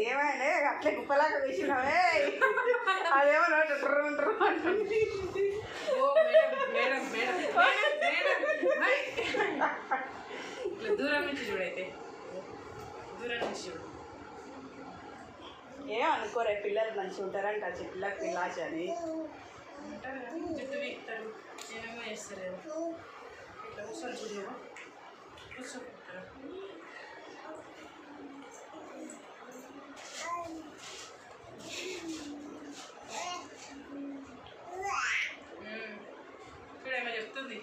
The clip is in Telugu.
ఏమైనా అట్లే కుప్పలాగా వేసినావే అదేమో నోటు అంటుంది. దూరం నుంచి చూడైతే దూరం నుంచి చూడు. ఏమనుకోరే పిల్లలు మంచిగా ఉంటారంట పిల్లకి పిల్లాచ అని ఉంటారు కానీ జుట్టు వీక్తారు ఏమేమో చేస్తారు కదా. ఇట్లా కూర్చొని చూడేమో కూర్చోకుంటారు. చూడేమో చెప్తుంది.